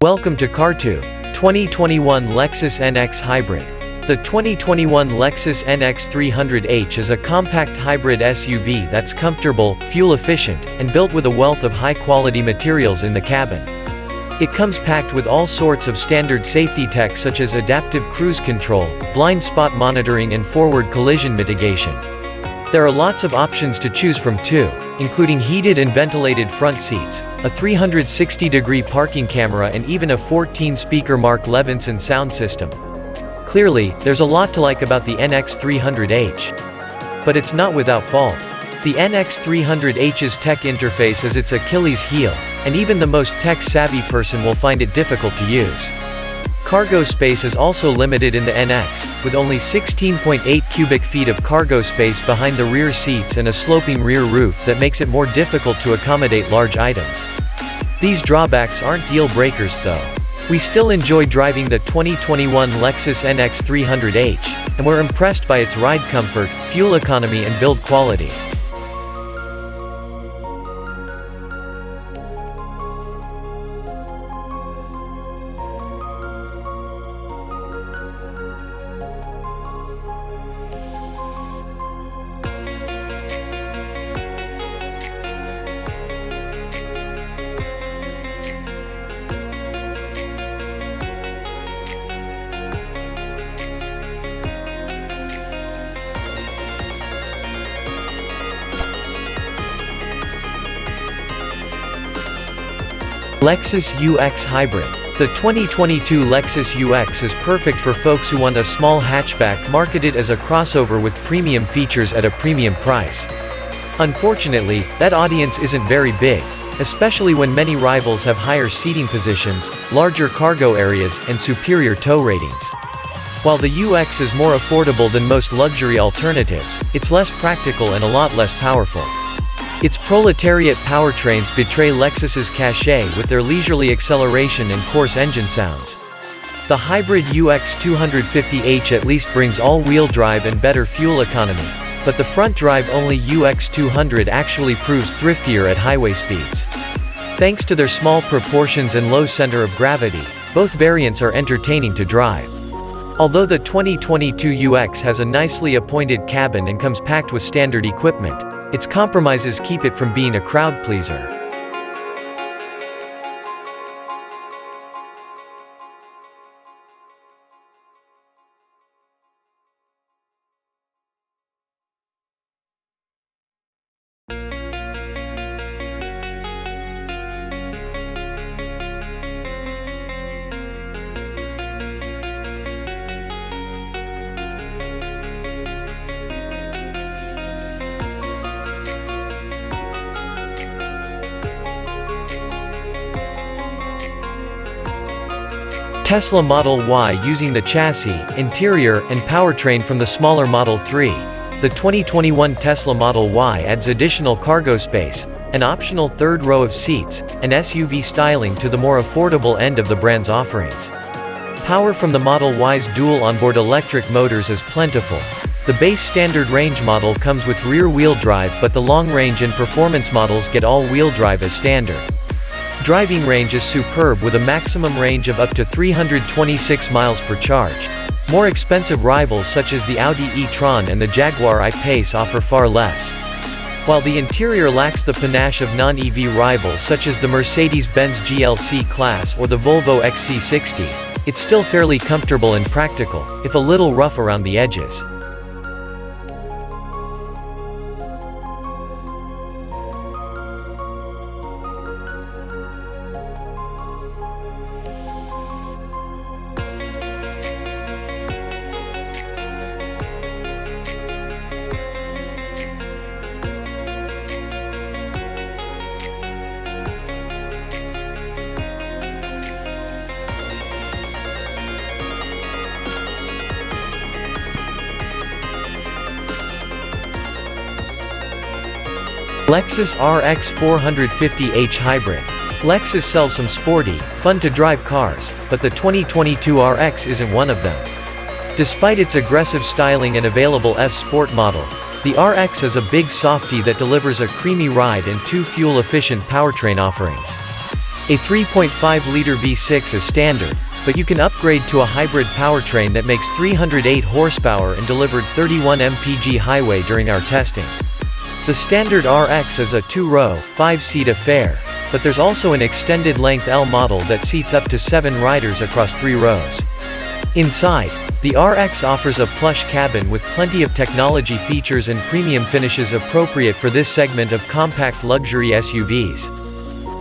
Welcome to Car2, 2021 Lexus NX Hybrid. The 2021 Lexus NX 300h is a compact hybrid SUV that's comfortable, fuel-efficient, and built with a wealth of high-quality materials in the cabin. It comes packed with all sorts of standard safety tech such as adaptive cruise control, blind spot monitoring and forward collision mitigation. There are lots of options to choose from too, including heated and ventilated front seats, a 360-degree parking camera and even a 14-speaker Mark Levinson sound system. Clearly, there's a lot to like about the NX 300h. But it's not without fault. The NX 300h's tech interface is its Achilles heel, and even the most tech-savvy person will find it difficult to use. Cargo space is also limited in the NX, with only 16.8 cubic feet of cargo space behind the rear seats and a sloping rear roof that makes it more difficult to accommodate large items. These drawbacks aren't deal breakers though. We still enjoy driving the 2021 Lexus NX 300h, and we're impressed by its ride comfort, fuel economy and build quality. Lexus UX Hybrid. The 2022 Lexus UX is perfect for folks who want a small hatchback marketed as a crossover with premium features at a premium price. Unfortunately, that audience isn't very big, especially when many rivals have higher seating positions, larger cargo areas, and superior tow ratings. While the UX is more affordable than most luxury alternatives, it's less practical and a lot less powerful. Its proletariat powertrains betray Lexus's cachet with their leisurely acceleration and coarse engine sounds. The hybrid UX 250h at least brings all-wheel drive and better fuel economy, but the front-drive-only UX 200 actually proves thriftier at highway speeds. Thanks to their small proportions and low center of gravity, both variants are entertaining to drive. Although the 2022 UX has a nicely appointed cabin and comes packed with standard equipment, its compromises keep it from being a crowd pleaser. Tesla Model Y using the chassis, interior, and powertrain from the smaller Model 3. The 2021 Tesla Model Y adds additional cargo space, an optional third row of seats, and SUV styling to the more affordable end of the brand's offerings. Power from the Model Y's dual onboard electric motors is plentiful. The base standard range model comes with rear-wheel drive, but the long-range and performance models get all-wheel drive as standard. Driving range is superb with a maximum range of up to 326 miles per charge. More expensive rivals such as the Audi e-Tron and the Jaguar I-Pace offer far less. While the interior lacks the panache of non-EV rivals such as the Mercedes-Benz GLC class or the Volvo XC60, it's still fairly comfortable and practical, if a little rough around the edges. Lexus RX 450h Hybrid. Lexus sells some sporty, fun-to-drive cars, but the 2022 RX isn't one of them. Despite its aggressive styling and available F-Sport model, the RX is a big softie that delivers a creamy ride and two fuel-efficient powertrain offerings. A 3.5-liter V6 is standard, but you can upgrade to a hybrid powertrain that makes 308 horsepower and delivered 31 mpg highway during our testing. The standard RX is a 2-row, 5-seat affair, but there's also an extended-length L model that seats up to 7 riders across 3 rows. Inside, the RX offers a plush cabin with plenty of technology features and premium finishes appropriate for this segment of compact luxury SUVs.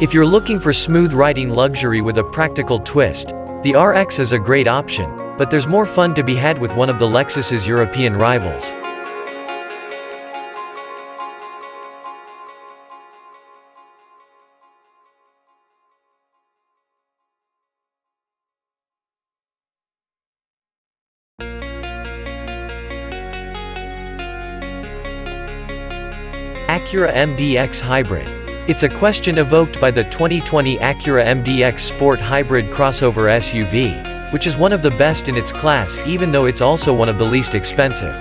If you're looking for smooth riding luxury with a practical twist, the RX is a great option, but there's more fun to be had with one of the Lexus's European rivals. Acura MDX Hybrid. It's a question evoked by the 2020 Acura MDX Sport Hybrid crossover SUV, which is one of the best in its class even though it's also one of the least expensive.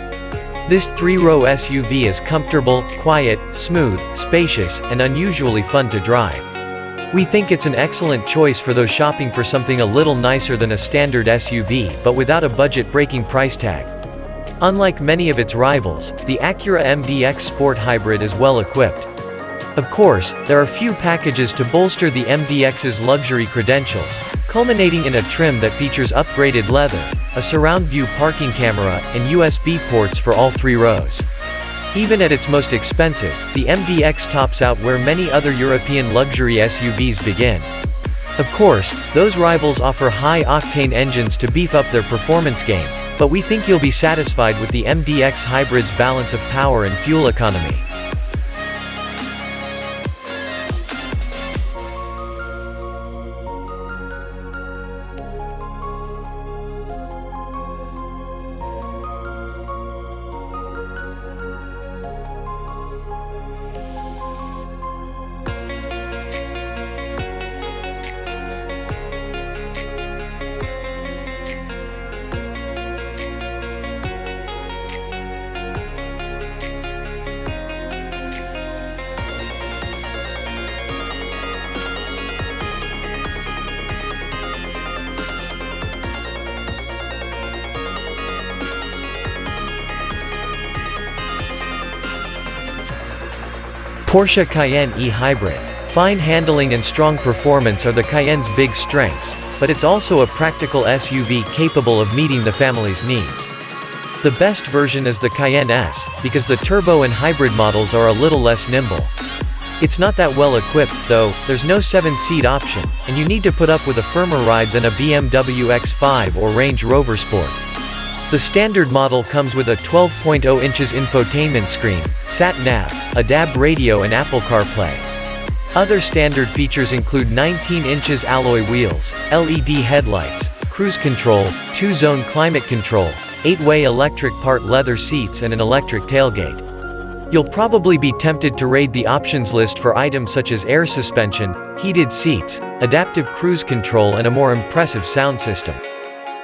This 3-row SUV is comfortable, quiet, smooth, spacious, and unusually fun to drive. We think it's an excellent choice for those shopping for something a little nicer than a standard SUV but without a budget-breaking price tag. Unlike many of its rivals, the Acura MDX Sport Hybrid is well equipped. Of course, there are few packages to bolster the MDX's luxury credentials, culminating in a trim that features upgraded leather, a surround view parking camera, and USB ports for all 3 rows. Even at its most expensive, the MDX tops out where many other European luxury SUVs begin. Of course, those rivals offer high-octane engines to beef up their performance game, but we think you'll be satisfied with the MDX Hybrid's balance of power and fuel economy. Porsche Cayenne e-Hybrid. Fine handling and strong performance are the Cayenne's big strengths, but it's also a practical SUV capable of meeting the family's needs. The best version is the Cayenne S, because the turbo and hybrid models are a little less nimble. It's not that well equipped, though. There's no 7-seat option, and you need to put up with a firmer ride than a BMW X5 or Range Rover Sport. The standard model comes with a 12.0 inches infotainment screen, sat-nav, a DAB radio and Apple CarPlay. Other standard features include 19 inches alloy wheels, LED headlights, cruise control, 2-zone climate control, 8-way electric part leather seats and an electric tailgate. You'll probably be tempted to raid the options list for items such as air suspension, heated seats, adaptive cruise control and a more impressive sound system.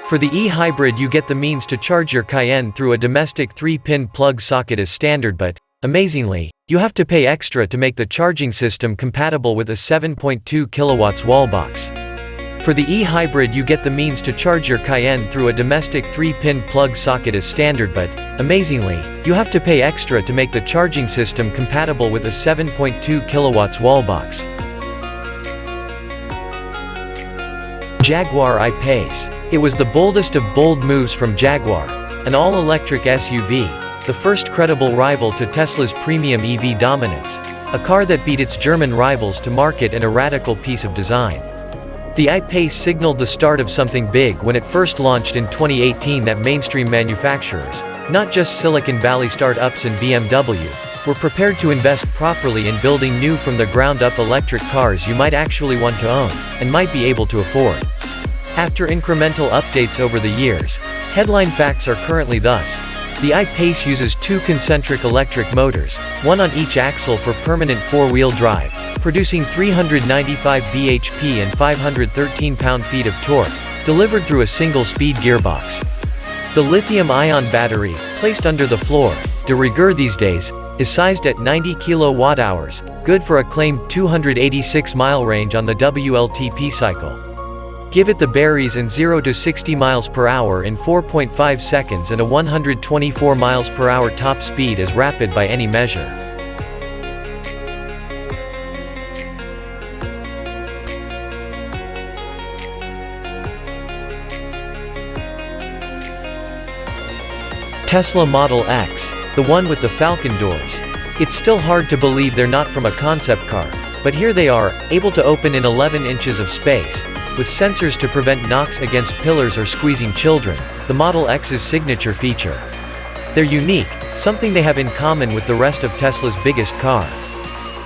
For the e-Hybrid you get the means to charge your Cayenne through a domestic 3-pin plug socket as standard, but, amazingly, you have to pay extra to make the charging system compatible with a 7.2 kilowatts wall box. For the e-Hybrid you get the means to charge your Cayenne through a domestic 3-pin plug socket as standard, but, amazingly, you have to pay extra to make the charging system compatible with a 7.2 kilowatts wall box. Jaguar I-Pace. It was the boldest of bold moves from Jaguar, an all-electric SUV, the first credible rival to Tesla's premium EV dominance, a car that beat its German rivals to market and a radical piece of design. The I-Pace signaled the start of something big when it first launched in 2018 that mainstream manufacturers, not just Silicon Valley startups and BMW, were prepared to invest properly in building new from the ground up electric cars you might actually want to own, and might be able to afford. After incremental updates over the years, headline facts are currently thus. The I-Pace uses 2 concentric electric motors, one on each axle for permanent 4-wheel drive, producing 395 bhp and 513 pound-feet of torque, delivered through a single-speed gearbox. The lithium-ion battery, placed under the floor, de rigueur these days, is sized at 90 kilowatt-hours, good for a claimed 286-mile range on the WLTP cycle. Give it the berries and 0 to 60 miles per hour in 4.5 seconds and a 124 miles per hour top speed is rapid by any measure. Tesla Model X, the one with the Falcon doors. It's still hard to believe they're not from a concept car, but here they are, able to open in 11 inches of space, with sensors to prevent knocks against pillars or squeezing children, the Model X's signature feature. They're unique, something they have in common with the rest of Tesla's biggest car.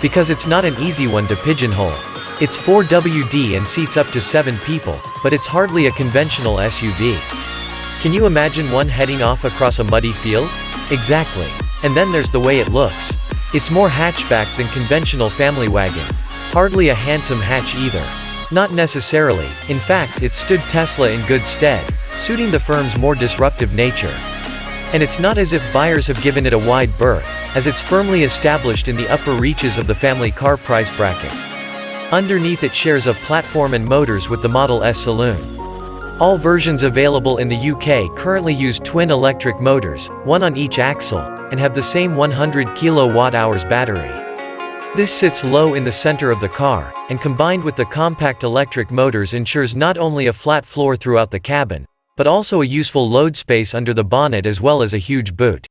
Because it's not an easy one to pigeonhole. It's 4WD and seats up to 7 people, but it's hardly a conventional SUV. Can you imagine one heading off across a muddy field? Exactly. And then there's the way it looks. It's more hatchback than conventional family wagon. Hardly a handsome hatch either. Not necessarily, in fact it stood Tesla in good stead, suiting the firm's more disruptive nature. And it's not as if buyers have given it a wide berth, as it's firmly established in the upper reaches of the family car price bracket. Underneath it shares a platform and motors with the Model S saloon. All versions available in the UK currently use twin electric motors, one on each axle, and have the same 100 kilowatt-hours battery. This sits low in the center of the car, and combined with the compact electric motors ensures not only a flat floor throughout the cabin, but also a useful load space under the bonnet as well as a huge boot.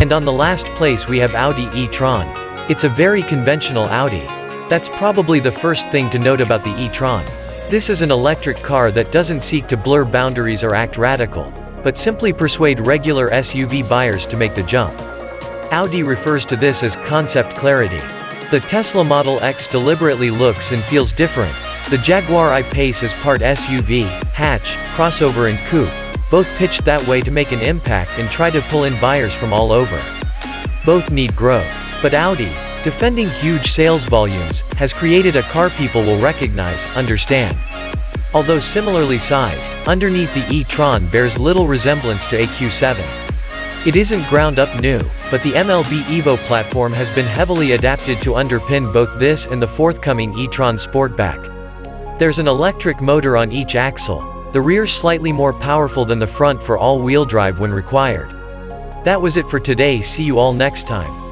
And on the last place we have Audi e-Tron. It's a very conventional Audi. That's probably the first thing to note about the e-Tron. This is an electric car that doesn't seek to blur boundaries or act radical, but simply persuade regular SUV buyers to make the jump. Audi refers to this as concept clarity. The Tesla Model X deliberately looks and feels different. The Jaguar I-Pace is part SUV, hatch, crossover and coupe, both pitched that way to make an impact and try to pull in buyers from all over. Both need growth. But Audi, defending huge sales volumes, has created a car people will recognize, understand. Although similarly sized, underneath the e-Tron bears little resemblance to a Q7. It isn't ground up new, but the MLB Evo platform has been heavily adapted to underpin both this and the forthcoming e-Tron Sportback. There's an electric motor on each axle, the rear slightly more powerful than the front for all-wheel drive when required. That was it for today. See you all next time.